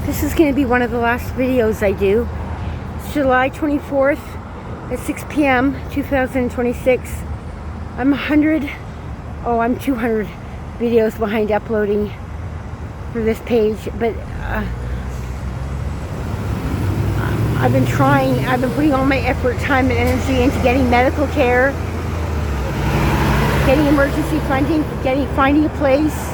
This is going to be one of the last videos I do. It's July 24th at 6 p.m. 2026. I'm 200 videos behind uploading for this page, but I've been putting all my effort, time, and energy into getting medical care, getting emergency funding, finding a place,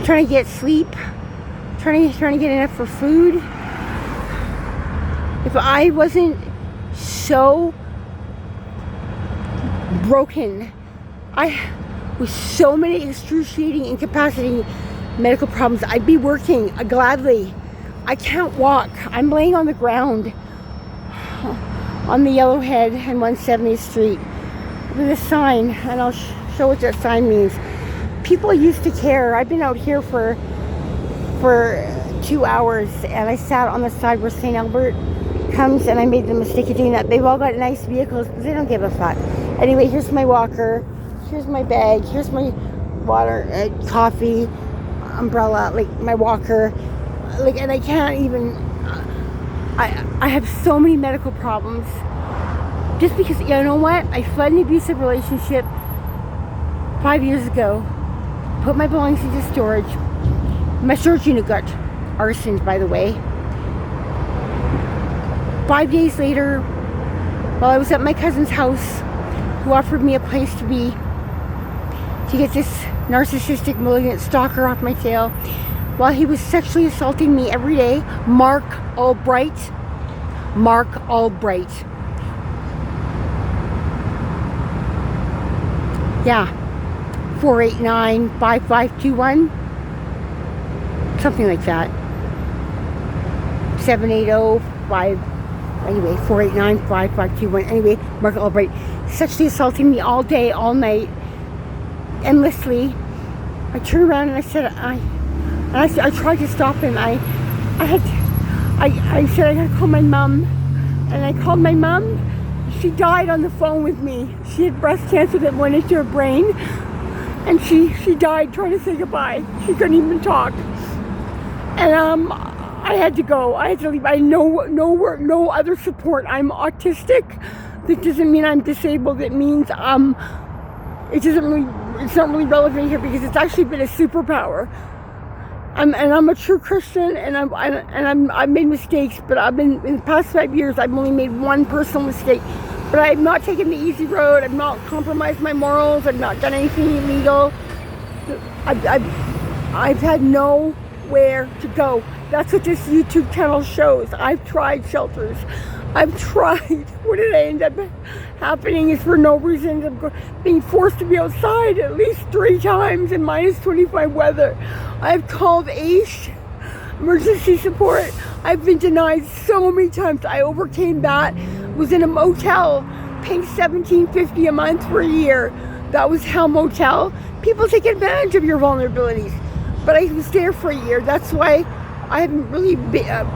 trying to get sleep, trying to get enough for food. If I wasn't so broken, with so many excruciating, incapacitating medical problems, I'd be working gladly. I can't walk. I'm laying on the ground on the Yellowhead and 170th Street with a sign, and I'll show what that sign means. People used to care. I've been out here for 2 hours, and I sat on the side where St. Albert comes, and I made the mistake of doing that. They've all got nice vehicles, but they don't give a fuck. Anyway, here's my walker, here's my bag, here's my water, coffee, umbrella, like my walker, and I can't even, I have so many medical problems, just because, you know what, I fled an abusive relationship 5 years ago, put my belongings into storage, my storage unit got arsoned, by the way. 5 days later, while I was at my cousin's house, who offered me a place to get this narcissistic, malignant stalker off my tail, while he was sexually assaulting me every day, Mark Albright. Yeah, 489-5521, something like that. 780-5. Anyway, 489-5521. Anyway, Mark Albright sexually assaulting me all day, all night, endlessly. I turned around and I said, I tried to stop him. I said I gotta call my mom, and I called my mom. She died on the phone with me. She had breast cancer that went into her brain, and she died trying to say goodbye. She couldn't even talk, and I had to go. I had to leave. I had no other support. I'm autistic. That doesn't mean I'm disabled. It means it's not really relevant here, because it's actually been a superpower. I'm a true Christian, and I've made mistakes, but in the past 5 years, I've only made one personal mistake. But I've not taken the easy road. I've not compromised my morals. I've not done anything illegal. I've had nowhere to go. That's what this YouTube channel shows. I've tried shelters. I've tried. What did I end up happening is, for no reason, I'm being forced to be outside at least 3 times in -25 weather. I've called ACE, emergency support. I've been denied so many times. I overcame that. Was in a motel, paying $17.50 a month for a year. That was Hell Motel. People take advantage of your vulnerabilities. But I was there for a year. That's why I haven't really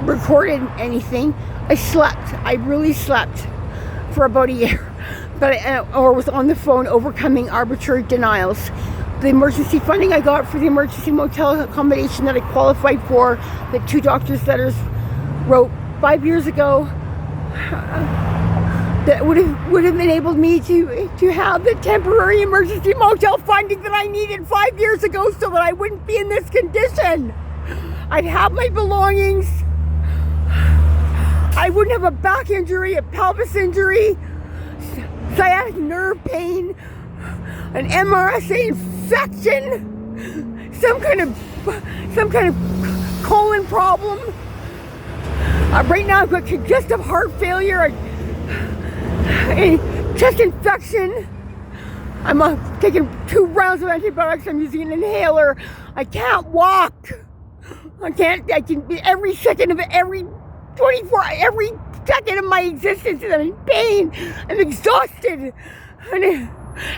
recorded anything. I slept. I really slept for about a year, or was on the phone overcoming arbitrary denials. The emergency funding I got for the emergency motel accommodation that I qualified for, that 2 doctors' letters wrote 5 years ago, that would have enabled me to have the temporary emergency motel funding that I needed 5 years ago, so that I wouldn't be in this condition. I'd have my belongings. I wouldn't have a back injury, a pelvis injury, sciatic nerve pain, an MRSA infection, some kind of colon problem. Right now I've got congestive heart failure, a chest infection. I'm taking 2 rounds of antibiotics. I'm using an inhaler. I can't walk. I can be every second of every second of my existence, and I'm in pain. I'm exhausted, and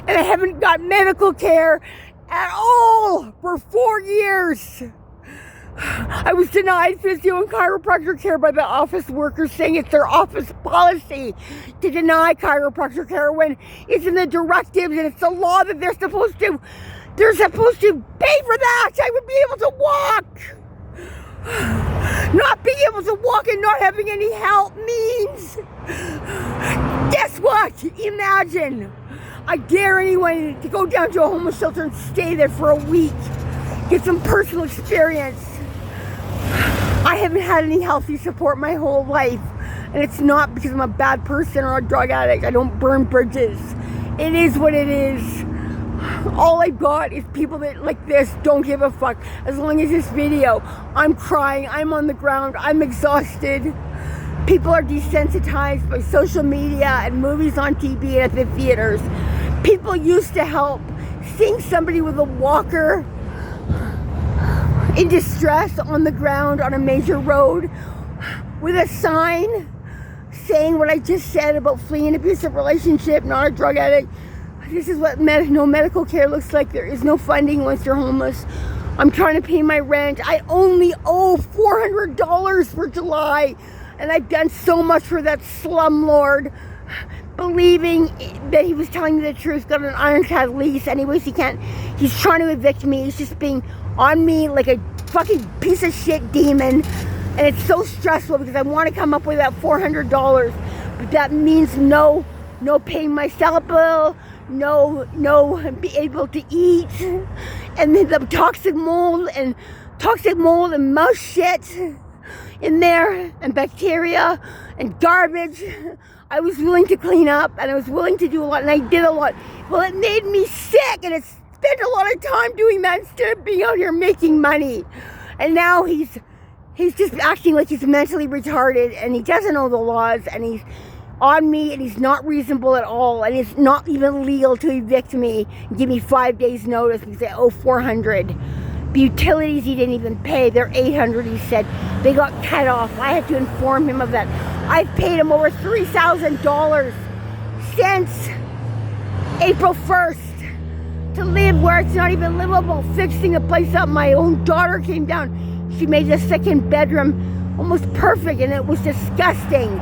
I haven't got medical care at all for 4 years. I was denied physio and chiropractor care by the office workers, saying it's their office policy to deny chiropractor care, when it's in the directives and it's the law that they're supposed to They're supposed to pay for that. I would be able to walk. Not being able to walk and not having any help means, guess what? Imagine. I dare anyone to go down to a homeless shelter and stay there for a week. Get some personal experience. I haven't had any healthy support my whole life. And it's not because I'm a bad person or a drug addict. I don't burn bridges. It is what it is. All I got is people that like this don't give a fuck. As long as this video, I'm crying, I'm on the ground, I'm exhausted. People are desensitized by social media and movies on TV and at the theaters. People used to help. Seeing somebody with a walker in distress on the ground on a major road with a sign saying what I just said about fleeing an abusive relationship, not a drug addict. This is what no medical care looks like. There is no funding once you're homeless. I'm trying to pay my rent. I only owe $400 for July. And I've done so much for that slumlord, believing that he was telling me the truth. Got an ironclad lease. Anyways, he's trying to evict me. He's just being on me like a fucking piece of shit demon. And it's so stressful because I want to come up with that $400. But that means no paying my cell bill. No be able to eat, and then the toxic mold and mouse shit in there, and bacteria and garbage. I was willing to clean up, and I was willing to do a lot, and I did a lot. Well, it made me sick, and it's spent a lot of time doing that instead of being out here making money. And now he's just acting like he's mentally retarded, and he doesn't know the laws, and he's on me, and he's not reasonable at all, and it's not even legal to evict me and give me 5 days notice because I owe $400. The utilities he didn't even pay, they're $800, he said. They got cut off. I had to inform him of that. I've paid him over $3,000 since April 1st to live where it's not even livable, fixing a place up. My own daughter came down. She made the second bedroom almost perfect, and it was disgusting.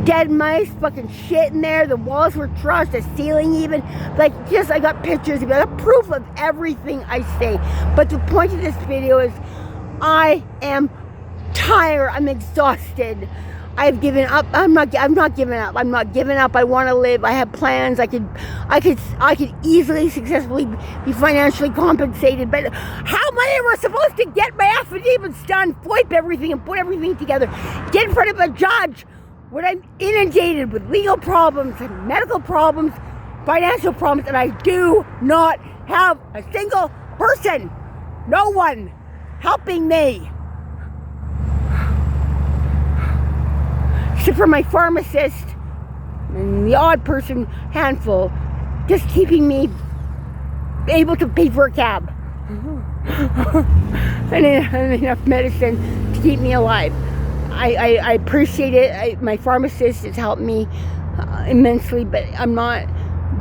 Dead mice, fucking shit in there. The walls were trashed, the ceiling even. Like, just, I got pictures. I got proof of everything I say. But the point of this video is, I am tired. I'm exhausted. I've given up. I'm not giving up. I'm not giving up. I want to live. I have plans. I could easily, successfully be financially compensated. But how am I ever supposed to get my affidavits done, wipe everything, and put everything together, get in front of a judge when I'm inundated with legal problems, and medical problems, financial problems, and I do not have a single person, no one, helping me. Except for my pharmacist and the odd person handful, just keeping me able to pay for a cab. And enough medicine to keep me alive. I appreciate it. My pharmacist has helped me immensely, but I'm not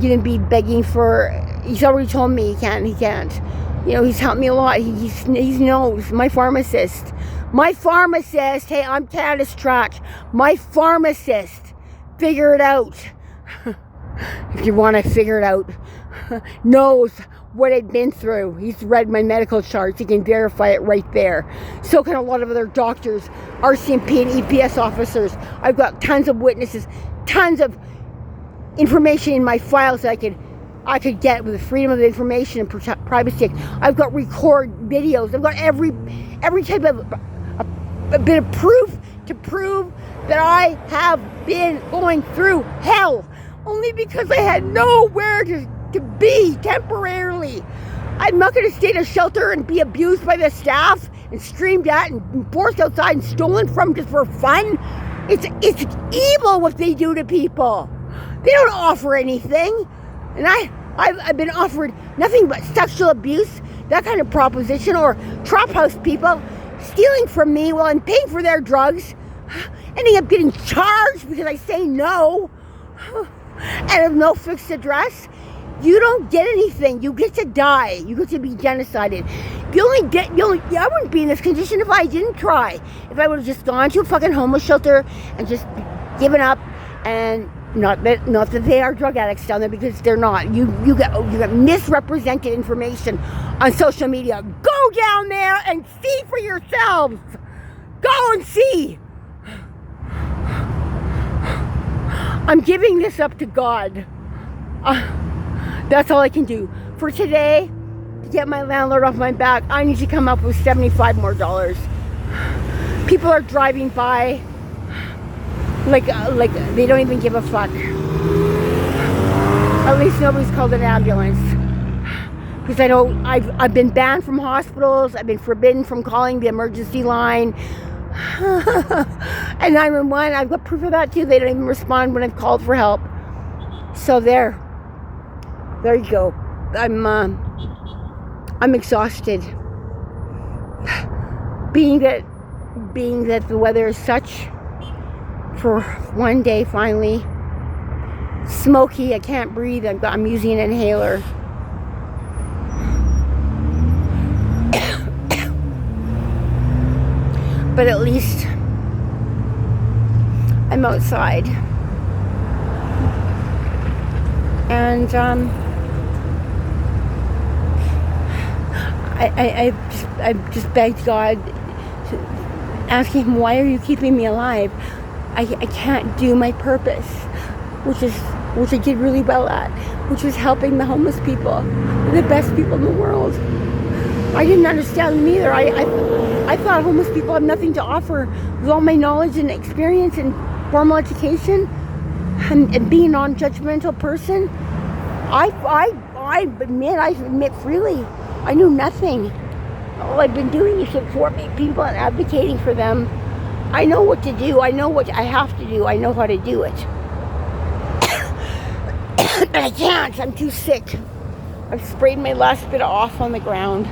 going to be begging for. He's already told me he can't. You know, he's helped me a lot. He knows. My pharmacist. Hey, I'm Canada's trash. My pharmacist. Figure it out. If you want to figure it out. Knows what I've been through. He's read my medical charts. He can verify it right there. So can a lot of other doctors, RCMP and EPS officers. I've got tons of witnesses, tons of information in my files that I could get with the freedom of information and privacy. I've got record videos. I've got every type of a bit of proof to prove that I have been going through hell only because I had nowhere to be temporarily. I'm not going to stay in a shelter and be abused by the staff and screamed at and forced outside and stolen from just for fun. It's evil what they do to people. They don't offer anything. And I've been offered nothing but sexual abuse, that kind of proposition, or trap house people stealing from me while I'm paying for their drugs, ending up getting charged because I say no, and have no fixed address. You don't get anything. You get to die. You get to be genocided. I wouldn't be in this condition if I didn't try. If I would have just gone to a fucking homeless shelter and just given up and Not that they are drug addicts down there, because they're not. You got misrepresented information on social media. Go down there and see for yourselves. Go and see. I'm giving this up to God. That's all I can do. For today, to get my landlord off my back, I need to come up with $75 more. People are driving by like they don't even give a fuck. At least nobody's called an ambulance. Because I know I've been banned from hospitals. I've been forbidden from calling the emergency line. And 911, I've got proof of that too. They don't even respond when I've called for help. So there you go. I'm exhausted. Being that the weather is such, for one day finally, smoky, I can't breathe. I'm using an inhaler. But at least I'm outside. And I just begged God, asking him, why are you keeping me alive? I can't do my purpose, which I did really well at, which was helping the homeless people, the best people in the world. I didn't understand them either. I thought homeless people have nothing to offer. With all my knowledge and experience and formal education and being a non-judgmental person, I admit freely, I knew nothing. All I've been doing is supporting people and advocating for them. I know what to do. I know what I have to do. I know how to do it. But I can't. I'm too sick. I've sprayed my last bit off on the ground.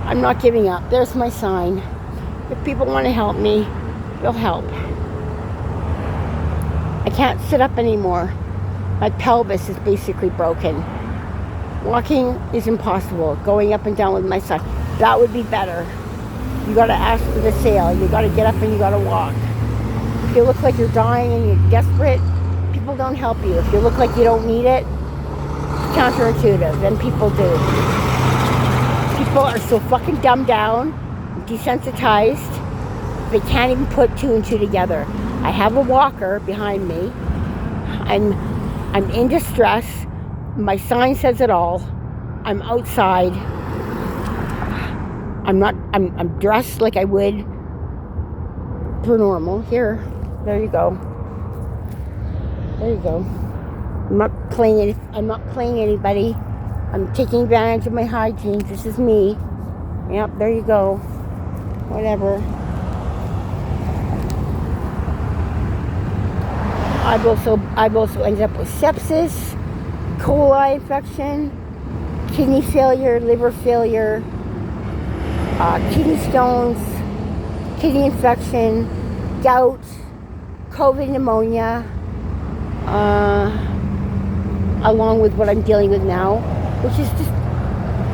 I'm not giving up. There's my sign. If people want to help me, they'll help. I can't sit up anymore. My pelvis is basically broken. Walking is impossible. Going up and down with my son, that would be better. You gotta ask for the sale. You gotta get up and you gotta walk. If you look like you're dying and you're desperate, people don't help you. If you look like you don't need it, it's counterintuitive. Then people do. People are so fucking dumbed down, desensitized, they can't even put two and two together. I have a walker behind me. I'm in distress. My sign says it all. I'm outside. I'm dressed like I would for normal. Here, there you go. There you go. I'm not playing anybody. I'm taking advantage of my hygiene. This is me. Yep, there you go. Whatever. I've also ended up with sepsis, coli infection, kidney failure, liver failure, kidney stones, kidney infection, gout, COVID pneumonia, along with what I'm dealing with now, which has just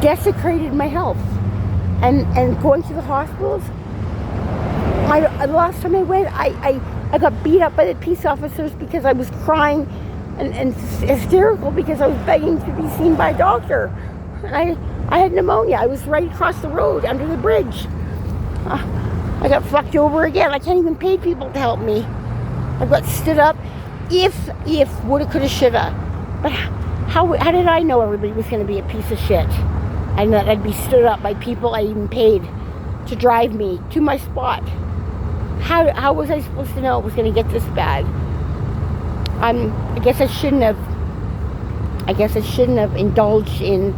desecrated my health. And going to the hospitals, the last time I went, I got beat up by the peace officers because I was crying and hysterical because I was begging to be seen by a doctor. And I had pneumonia. I was right across the road under the bridge. I got fucked over again. I can't even pay people to help me. I got stood up. If woulda, coulda, shoulda. But how did I know everybody was going to be a piece of shit? And that I'd be stood up by people I even paid to drive me to my spot. How was I supposed to know it was going to get this bad? I guess I shouldn't have indulged in